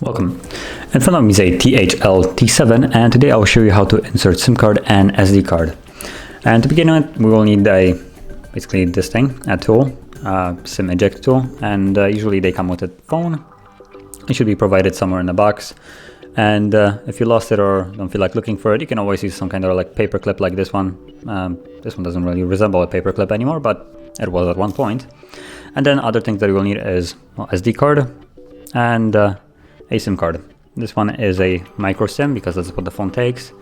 Welcome. In front of me is a THL T7, and today I will show you how to insert SIM card and SD card. And to begin with, we will need basically this thing, a tool, SIM eject tool, and usually they come with a phone. It should be provided somewhere in the box. And if you lost it or don't feel like looking for it, you can always use some kind of like paper clip like this one. This one doesn't really resemble a paper clip anymore, but it was at one point. And then other things that you will need is SD card and a SIM card. This one is a micro SIM because that's what the phone takes.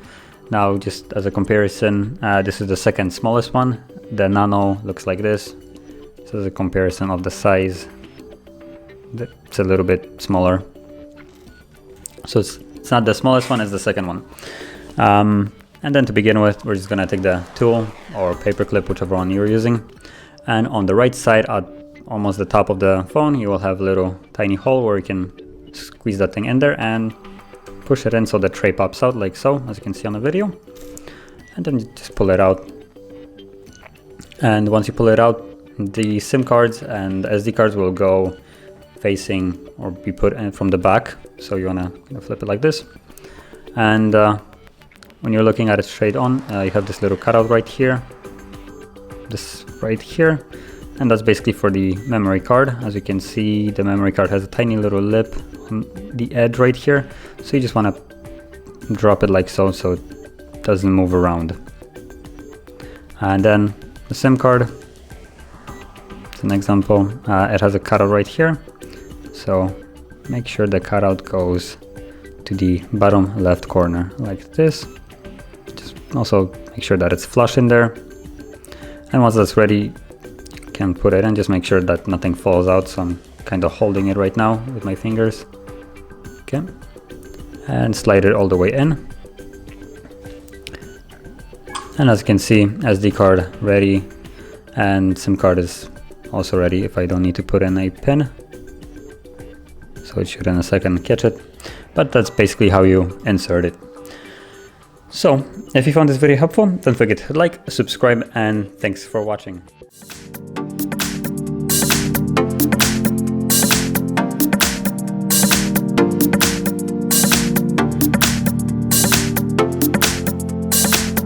Now, just as a comparison, this is the second smallest one. The Nano looks like this. So as a comparison of the size, it's a little bit smaller. So it's not the smallest one, it's the second one. And then to begin with, we're just gonna take the tool or paper clip, whichever one you're using. And on the right side, at almost the top of the phone, you will have a little tiny hole where you can squeeze that thing in there and push it in so the tray pops out like so, as you can see on the video. And then you just pull it out. And once you pull it out, the SIM cards and SD cards will go facing or be put in from the back. So you wanna flip it like this. And when you're looking at it straight on, you have this little cutout right here. This right here. And that's basically for the memory card. As you can see, the memory card has a tiny little lip on the edge right here. So you just want to drop it like so it doesn't move around. And then the SIM card, it's an example, it has a cutout right here. So make sure the cutout goes to the bottom left corner like this. Just also make sure that it's flush in there. And once that's ready, can put it in, just make sure that nothing falls out. So I'm kind of holding it right now with my fingers. Okay, and slide it all the way in. And as you can see, SD card ready and SIM card is also ready if I don't need to put in a pin. So it should in a second catch it, but that's basically how you insert it. So if you found this video helpful, don't forget to like, subscribe, and thanks for watching.